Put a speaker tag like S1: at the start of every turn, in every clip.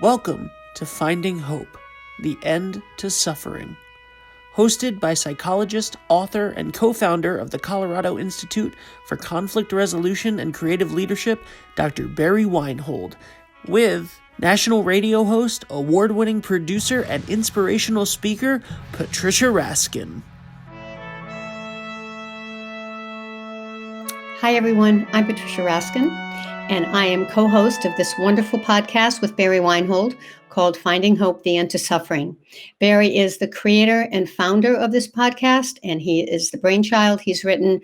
S1: Welcome to Finding Hope, The End to Suffering. Hosted by psychologist, author, and co-founder of the Colorado Institute for Conflict Resolution and Creative Leadership, Dr. Barry Weinhold, with national radio host, award-winning producer, and inspirational speaker, Patricia Raskin.
S2: Hi, everyone. I'm Patricia Raskin, and I am co-host of this wonderful podcast with Barry Weinhold called Finding Hope, The End to Suffering. Barry is the creator and founder of this podcast, and he is the brainchild. He's written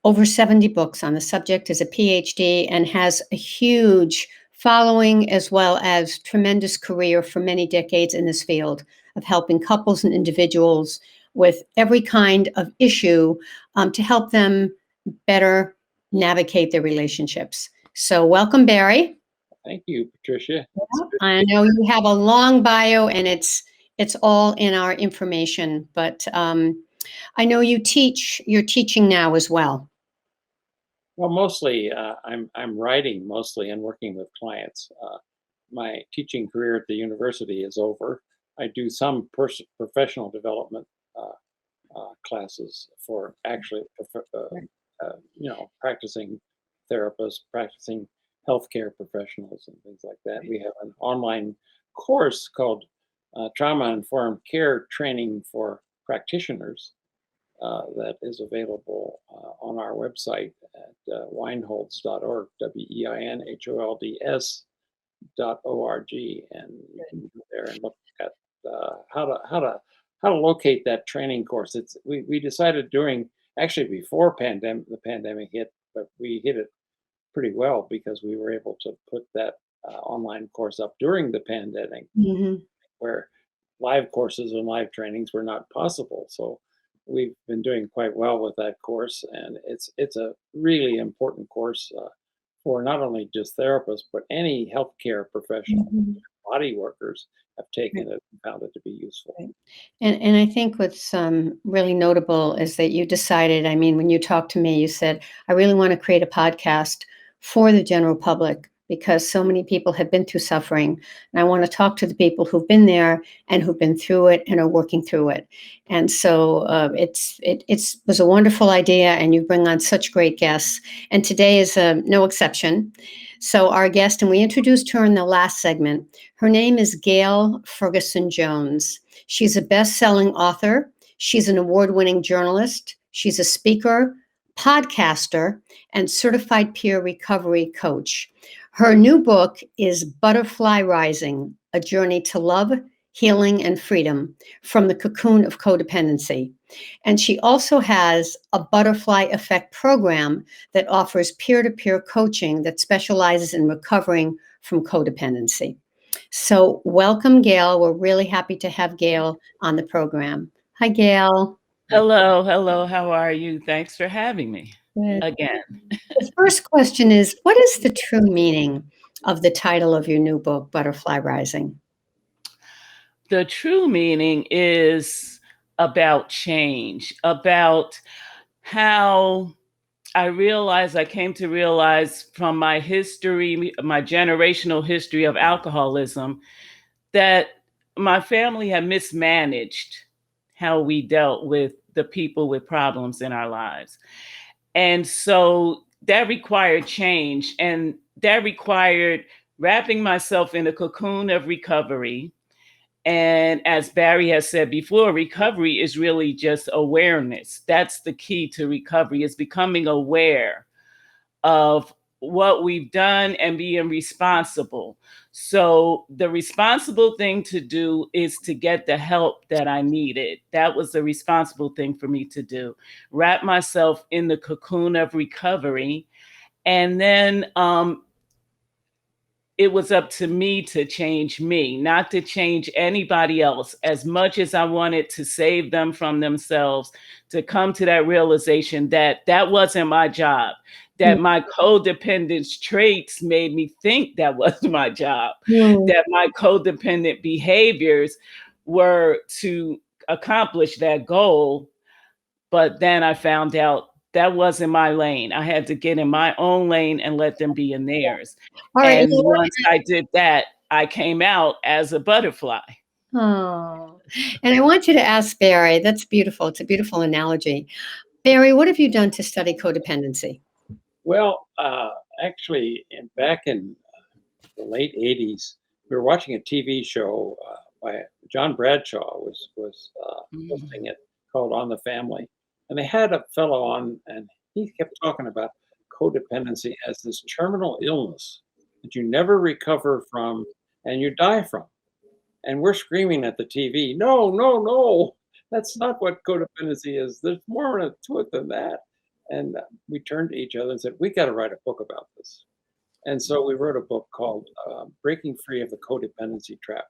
S2: over 70 books on the subject, is a PhD, and has a huge following as well as tremendous career for many decades in this field of helping couples and individuals with every kind of issue to help them better navigate their relationships. So welcome, Barry.
S3: Thank you, Patricia.
S2: I know you have a long bio and it's all in our information, but I know you're teaching now as well.
S3: Well, mostly I'm writing mostly and working with clients. My teaching career at the university is over. I do some professional development classes for actually practicing therapists, practicing healthcare professionals and things like that. We have an online course called Trauma-Informed Care Training for Practitioners that is available on our website at weinholds.org, WEINHOLDS.org, and you can go there and look at how to locate that training course. We decided before the pandemic hit, but we hit it pretty well because we were able to put that online course up during the pandemic, where live courses and live trainings were not possible. So we've been doing quite well with that course, and it's a really important course for not only just therapists, but any healthcare professional. Body workers have taken it and found it to be useful.
S2: And I think what's really notable is that you decided, when you talked to me, you said, I really want to create a podcast for the general public because so many people have been through suffering. And I want to talk to the people who've been there and who've been through it and are working through it. And so it was a wonderful idea, and you bring on such great guests. And today is no exception. So our guest, and we introduced her in the last segment, her name is Gail Ferguson Jones. She's a best-selling author. She's an award-winning journalist. She's a speaker, podcaster, and certified peer recovery coach. Her new book is Butterfly Rising, A Journey to Love, Healing, and Freedom from the Cocoon of Codependency. And she also has a Butterfly Effect program that offers peer-to-peer coaching that specializes in recovering from codependency. So welcome, Gail. We're really happy to have Gail on the program. Hi, Gail.
S4: Hello. How are you? Thanks for having me again.
S2: The first question is, what is the true meaning of the title of your new book, Butterfly Rising?
S4: The true meaning is about change, about how I came to realize from my history, my generational history of alcoholism, that my family had mismanaged how we dealt with the people with problems in our lives. And so that required change, and that required wrapping myself in a cocoon of recovery. And as Barry has said before, recovery is really just awareness. That's the key to recovery, is becoming aware of what we've done and being responsible. So the responsible thing to do is to get the help that I needed. That was the responsible thing for me to do. Wrap myself in the cocoon of recovery. And then it was up to me to change me, not to change anybody else. As much as I wanted to save them from themselves, to come to that realization that that wasn't my job, that my codependence traits made me think that was my job, that my codependent behaviors were to accomplish that goal. But then I found out that wasn't my lane. I had to get in my own lane and let them be in theirs.
S2: All right.
S4: And once I did that, I came out as a butterfly.
S2: Oh, and I want you to ask Barry. That's beautiful. It's a beautiful analogy. Barry, what have you done to study codependency?
S3: Well, actually, back in the late '80s, we were watching a TV show by John Bradshaw was
S4: Mm.
S3: hosting it, called On the Family, and they had a fellow on, and he kept talking about codependency as this terminal illness that you never recover from and you die from. And we're screaming at the TV, no, no, no, that's not what codependency is. There's more to it than that. And we turned to each other and said, we got to write a book about this. And so we wrote a book called Breaking Free of the Codependency Trap.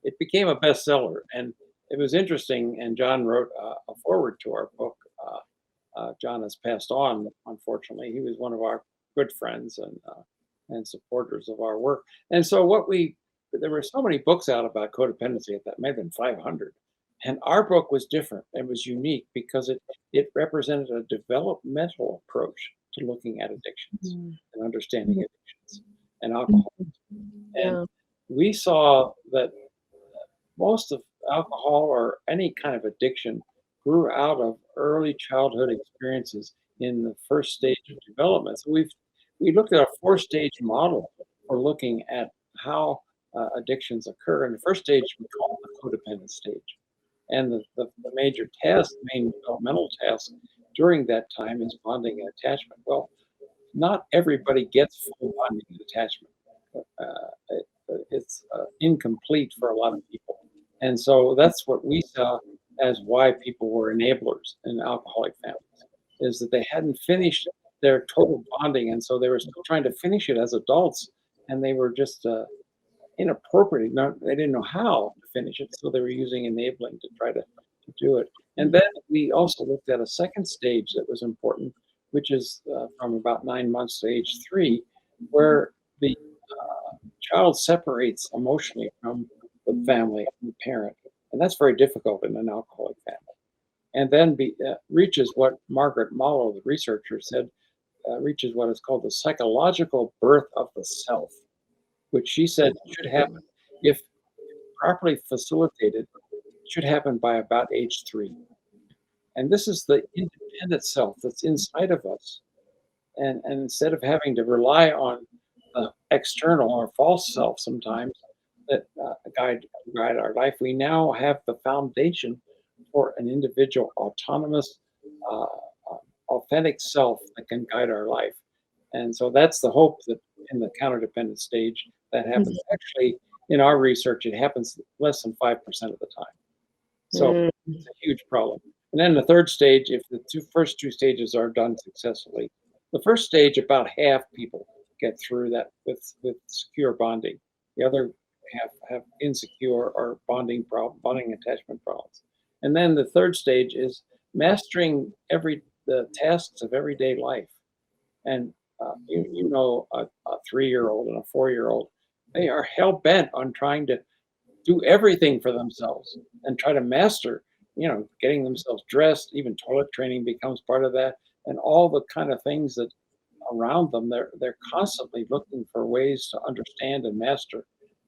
S3: It became a bestseller, and it was interesting. And John wrote a foreword to our book. John has passed on, unfortunately. He was one of our good friends and supporters of our work. And so there were so many books out about codependency at that, maybe been 500. And our book was different and was unique because it represented a developmental approach to looking at addictions
S2: Mm.
S3: and understanding addictions and alcohol. And
S2: Yeah.
S3: we saw that most of alcohol or any kind of addiction grew out of early childhood experiences in the first stage of development. So we looked at a four-stage model for looking at how addictions occur. And the first stage we call the codependent stage. And the major task, the main developmental task during that time is bonding and attachment. Well, not everybody gets full bonding and attachment. It's incomplete for a lot of people. And so that's what we saw as why people were enablers in alcoholic families, is that they hadn't finished their total bonding. And so they were still trying to finish it as adults. And they were just inappropriate. They didn't know how to finish it. So they were using enabling to try to do it. And then we also looked at a second stage that was important, which is from about 9 months to age 3, where the child separates emotionally from the family and the parent. And that's very difficult in an alcoholic family. And then reaches what Margaret Mallow, the researcher, said, reaches what is called the psychological birth of the self, which she said should happen, if properly facilitated, should happen by about age 3. And this is the independent self that's inside of us. And instead of having to rely on the external or false self sometimes that guide our life, we now have the foundation for an individual, autonomous, uh, authentic self that can guide our life. And so that's the hope that in the counter-dependent stage that happens. Actually, in our research, it happens less than 5% of the time. So
S2: Mm.
S3: it's a huge problem. And then the third stage, if the first two stages are done successfully, the first stage, about half people get through that with secure bonding. The other half have insecure or bonding attachment problems. And then the third stage is mastering the tasks of everyday life. And you know, a 3-year-old and a 4-year-old, they are hell bent on trying to do everything for themselves and try to master, getting themselves dressed. Even toilet training becomes part of that, and all the kind of things that around them. They're constantly looking for ways to understand and master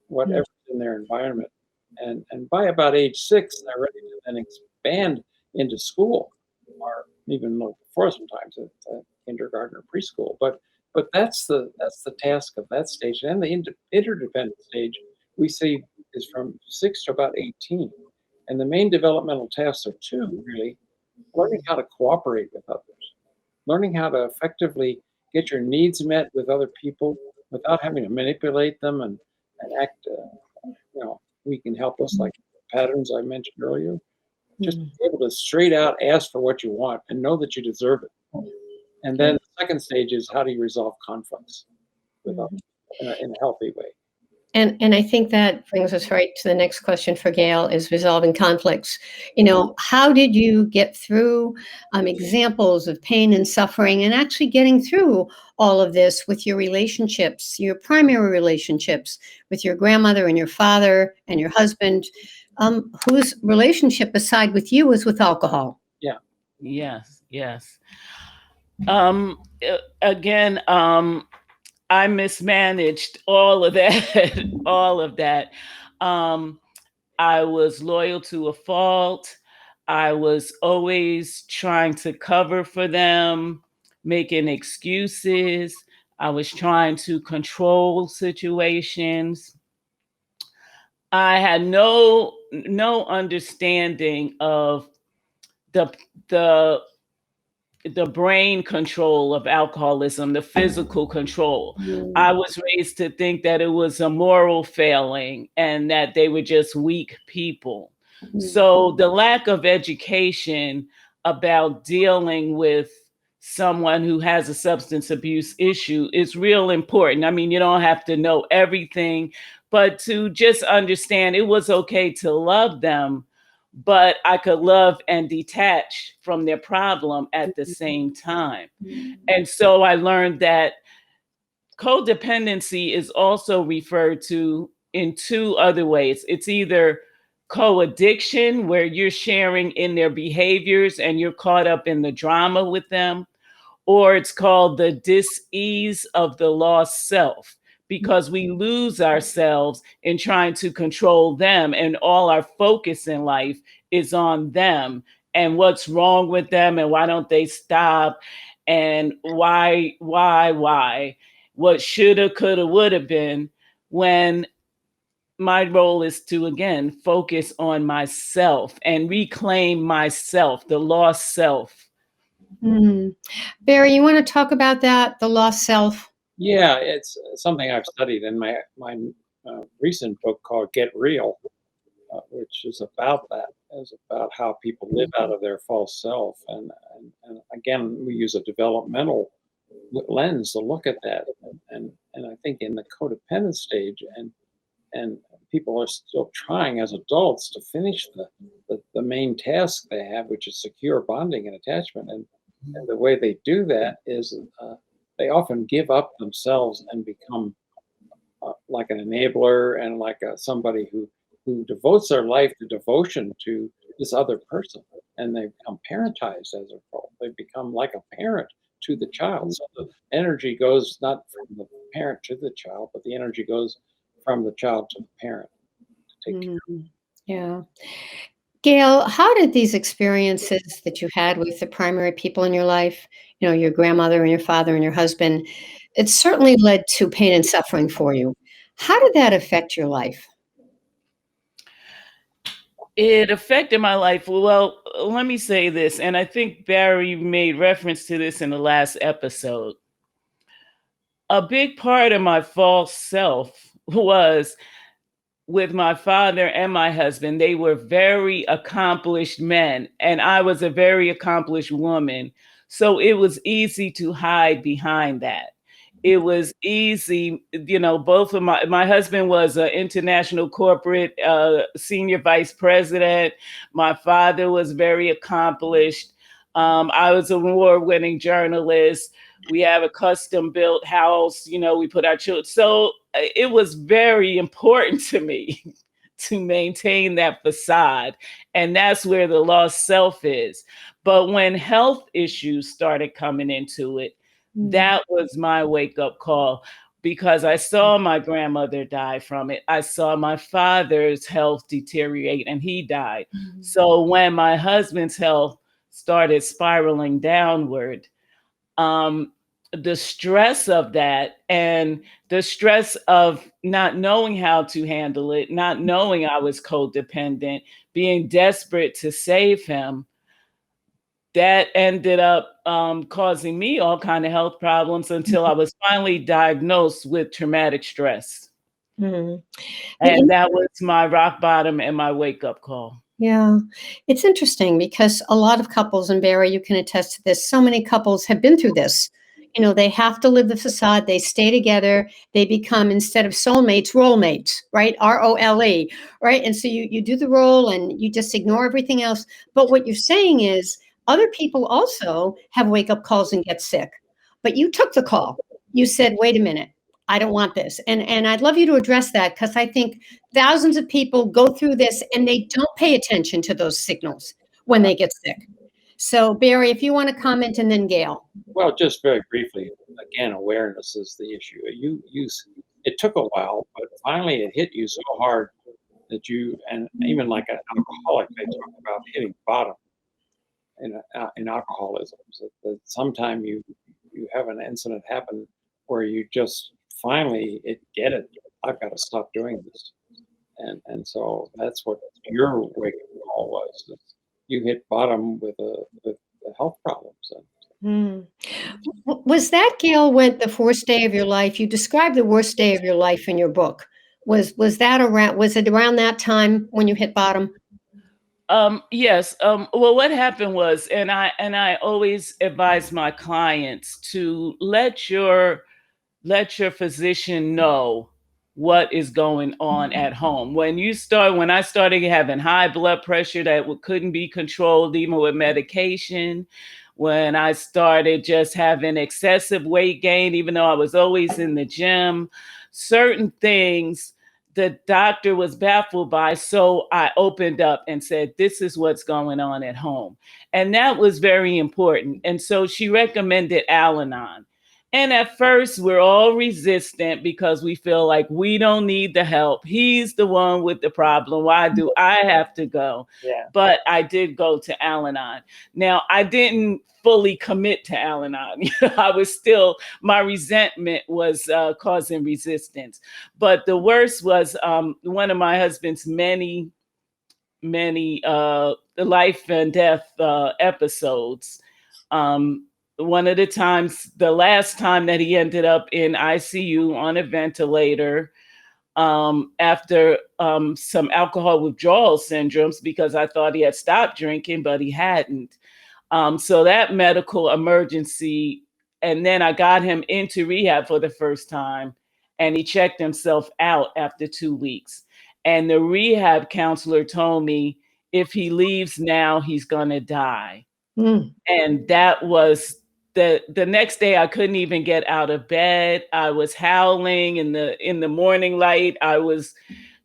S3: whatever's in their environment. And by about age 6, they're ready to then expand into school, or even a little before sometimes at kindergarten or preschool. But that's the task of that stage. And the interdependent stage we see is from 6 to about 18. And the main developmental tasks are two, really: learning how to cooperate with others, learning how to effectively get your needs met with other people without having to manipulate them and act, we can help us, like patterns I mentioned earlier. Just
S2: Mm.
S3: be able to straight out ask for what you want and know that you deserve it. And then the second stage is, how do you resolve conflicts with others in a healthy way?
S2: And I think that brings us right to the next question for Gail, is resolving conflicts. How did you get through examples of pain and suffering and actually getting through all of this with your relationships, your primary relationships with your grandmother and your father and your husband, whose relationship aside with you was with alcohol?
S3: Yeah.
S4: Yes, yes. Again, I mismanaged all of that, all of that. Um, I was loyal to a fault. I was always trying to cover for them, making excuses. I was trying to control situations. I had no understanding of the the the brain control of alcoholism, the physical control.
S2: Mm,
S4: I was raised to think that it was a moral failing and that they were just weak people.
S2: mm,
S4: So the lack of education about dealing with someone who has a substance abuse issue is real important. I mean, you don't have to know everything, but to just understand it was okay to love them, but I could love and detach from their problem at the same time.
S2: mm,
S4: And so I learned that codependency is also referred to in two other ways. It's either co-addiction, where you're sharing in their behaviors and you're caught up in the drama with them, or it's called the dis-ease of the lost self, because we lose ourselves in trying to control them and all our focus in life is on them and what's wrong with them and why don't they stop, and why what shoulda coulda woulda been, when my role is to again focus on myself and reclaim myself, the lost self.
S2: mm. Barry, you want to talk about that, the lost self?
S3: Yeah, it's something I've studied in my recent book called Get Real, which is about that. Is about how people live out of their false self, and again, we use a developmental lens to look at that, and I think in the codependent stage, and people are still trying as adults to finish the main task they have, which is secure bonding and attachment, and the way they do that is they often give up themselves and become like an enabler and like somebody who devotes their life to devotion to this other person, and they become parentized as a result. They become like a parent to the child. So the energy goes not from the parent to the child, but the energy goes from the child to the parent to take care.
S2: Mm, yeah. Gail, how did these experiences that you had with the primary people in your life, your grandmother and your father and your husband, it certainly led to pain and suffering for you. How did that affect your life?
S4: It affected my life. Well, let me say this, and I think Barry made reference to this in the last episode. A big part of my false self was with my father and my husband. They were very accomplished men, and I was a very accomplished woman. So it was easy to hide behind that. It was easy, both of my husband was an international corporate senior vice president. My father was very accomplished. I was an award-winning journalist. We have a custom built house, we put our children. So it was very important to me to maintain that facade. And that's where the lost self is. But when health issues started coming into it,
S2: Mm,
S4: that was my wake up call, because I saw my grandmother die from it. I saw my father's health deteriorate and he died.
S2: mm,
S4: So when my husband's health started spiraling downward, um, the stress of that and the stress of not knowing how to handle it, not knowing I was codependent, being desperate to save him, that ended up causing me all kind of health problems until I was finally diagnosed with traumatic stress.
S2: mm.
S4: And that was my rock bottom and my wake up call.
S2: Yeah, it's interesting because a lot of couples, and Barry, you can attest to this, so many couples have been through this. They have to live the facade, they stay together, they become, instead of soulmates, role mates, right? ROLE, right? And so you do the role and you just ignore everything else. But what you're saying is other people also have wake up calls and get sick. But you took the call. You said, wait a minute, I don't want this. And I'd love you to address that because I think thousands of people go through this and they don't pay attention to those signals when they get sick. So, Barry, if you want to comment, and then Gail.
S3: Well, just very briefly, again, awareness is the issue. It took a while, but finally it hit you so hard that and even like an alcoholic, they talk about hitting bottom in alcoholism. So that sometime you have an incident happen where you just finally get it. I've got to stop doing this, and so that's what your wake up call was. You hit bottom with the health problems.
S2: Mm. Was that, Gail, when the worst day of your life? You described the worst day of your life in your book. Was that around? Was it around that time when you hit bottom?
S4: Yes. Well, what happened was, and I always advise my clients to let your physician know what is going on at home. When I started having high blood pressure that couldn't be controlled even with medication, when I started just having excessive weight gain, even though I was always in the gym, certain things the doctor was baffled by. So I opened up and said, this is what's going on at home. And that was very important. And so she recommended Al-Anon. And at first, we're all resistant because we feel like we don't need the help. He's the one with the problem. Why do I have to go?
S3: Yeah.
S4: But I did go to Al-Anon. Now, I didn't fully commit to Al-Anon. I was still, my resentment was causing resistance. But the worst was one of my husband's many life and death episodes. One of the last time that he ended up in ICU on a ventilator after some alcohol withdrawal syndromes, because I thought he had stopped drinking, but he hadn't. So that medical emergency, and then I got him into rehab for the first time, and he checked himself out after 2 weeks. And the rehab counselor told me if he leaves now, he's gonna die.
S2: Mm.
S4: And that was the next day. I couldn't even get out of bed. I was howling in the morning light. I was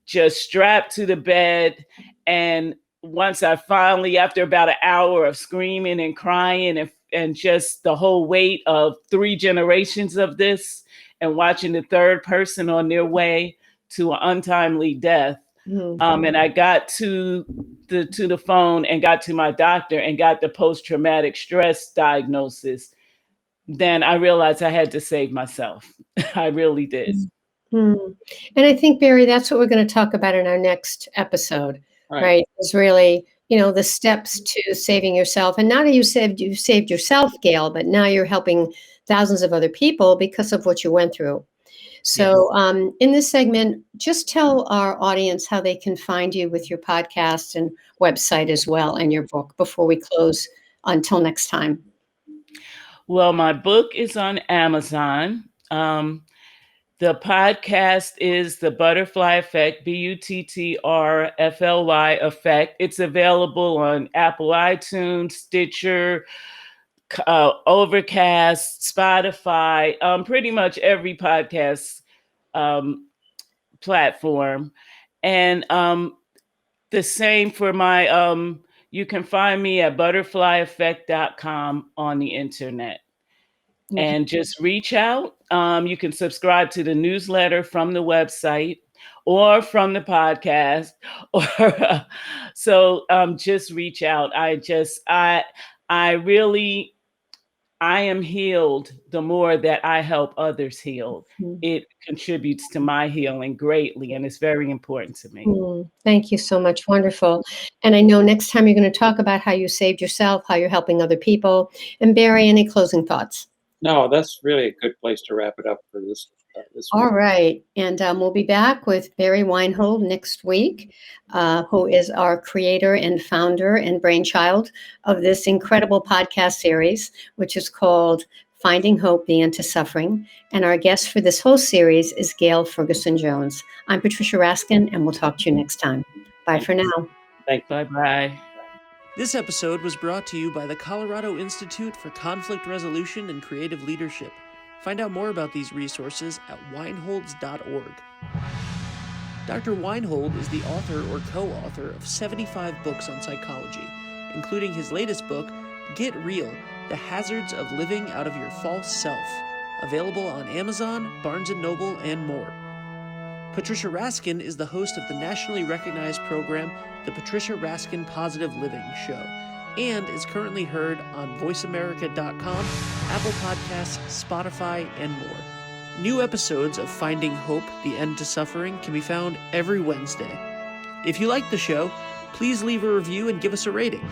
S4: just strapped to the bed. And once I finally, after about an hour of screaming and crying and just the whole weight of 3 generations of this and watching the third person on their way to an untimely death, and I got to the phone and got to my doctor and got the post-traumatic stress diagnosis, then I realized I had to save myself. I really did.
S2: And I think, Barry, that's what we're going to talk about in our next episode,
S3: Right.
S2: right? Is really, the steps to saving yourself. And not only you saved yourself, Gail, but now you're helping thousands of other people because of what you went through. So in this segment, just tell our audience how they can find you with your podcast and website as well, and your book before we close until next time.
S4: Well, my book is on Amazon. The podcast is The Butterfly Effect, BUTTRFLY Effect. It's available on Apple iTunes, Stitcher, Overcast, Spotify, pretty much every podcast platform. And the same for my, you can find me at butterflyeffect.com on the internet. And just reach out. You can subscribe to the newsletter from the website or from the podcast, or so just reach out. I am healed the more that I help others heal. It contributes to my healing greatly, and it's very important to me.
S2: Thank you so much. Wonderful. And I know next time you're going to talk about how you saved yourself, how you're helping other people. And Barry, any closing thoughts?
S3: No, that's really a good place to wrap it up for this week.
S2: All right. And we'll be back with Barry Weinhold next week, who is our creator and founder and brainchild of this incredible podcast series, which is called Finding Hope, the End to Suffering. And our guest for this whole series is Gail Ferguson-Jones. I'm Patricia Raskin, and we'll talk to you next time. Bye for now.
S3: Thank you.
S4: Bye-bye.
S1: This episode was brought to you by the Colorado Institute for Conflict Resolution and Creative Leadership. Find out more about these resources at weinholds.org. Dr. Weinhold is the author or co-author of 75 books on psychology, including his latest book, Get Real: The Hazards of Living Out of Your False Self. available on Amazon, Barnes & Noble, and more. Patricia Raskin is the host of the nationally recognized program, The Patricia Raskin Positive Living Show, and is currently heard on voiceamerica.com, Apple Podcasts, Spotify, and more. New episodes of Finding Hope, The End to Suffering can be found every Wednesday. If you like the show, please leave a review and give us a rating.